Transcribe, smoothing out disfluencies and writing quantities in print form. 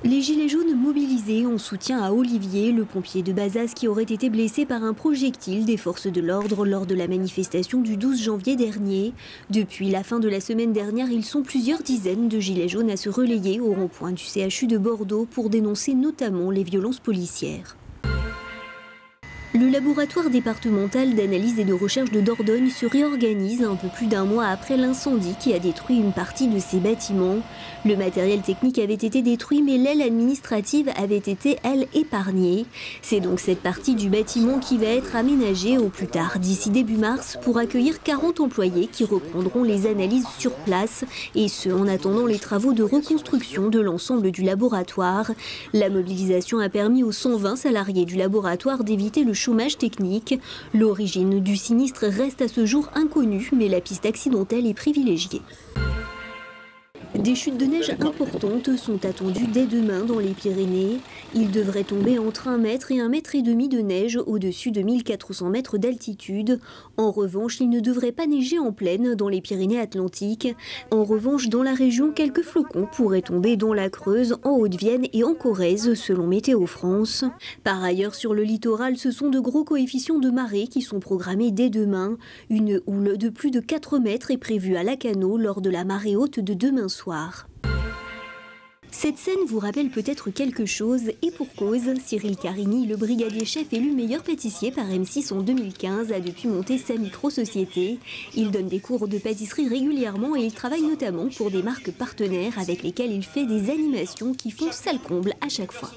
Les gilets jaunes mobilisés en soutien à Olivier, le pompier de Bazas qui aurait été blessé par un projectile des forces de l'ordre lors de la manifestation du 12 janvier dernier. Depuis la fin de la semaine dernière, ils sont plusieurs dizaines de gilets jaunes à se relayer au rond-point du CHU de Bordeaux pour dénoncer notamment les violences policières. Le laboratoire départemental d'analyse et de recherche de Dordogne se réorganise un peu plus d'un mois après l'incendie qui a détruit une partie de ses bâtiments. Le matériel technique avait été détruit, mais l'aile administrative avait été, elle, épargnée. C'est donc cette partie du bâtiment qui va être aménagée au plus tard, d'ici début mars, pour accueillir 40 employés qui reprendront les analyses sur place, et ce, en attendant les travaux de reconstruction de l'ensemble du laboratoire. La mobilisation a permis aux 120 salariés du laboratoire d'éviter le chômage technique. L'origine du sinistre reste à ce jour inconnue, mais la piste accidentelle est privilégiée. Des chutes de neige importantes sont attendues dès demain dans les Pyrénées. Il devrait tomber entre 1 mètre et 1,5 mètre de neige au-dessus de 1400 mètres d'altitude. En revanche, il ne devrait pas neiger en plaine dans les Pyrénées-Atlantiques. En revanche, dans la région, quelques flocons pourraient tomber dans la Creuse, en Haute-Vienne et en Corrèze, selon Météo France. Par ailleurs, sur le littoral, ce sont de gros coefficients de marée qui sont programmés dès demain. Une houle de plus de 4 mètres est prévue à Lacanau lors de la marée haute de demain soir. Cette scène vous rappelle peut-être quelque chose, et pour cause, Cyril Carini, le brigadier chef élu meilleur pâtissier par M6 en 2015, a depuis monté sa micro-société. Il donne des cours de pâtisserie régulièrement et il travaille notamment pour des marques partenaires avec lesquelles il fait des animations qui font salle comble à chaque fois.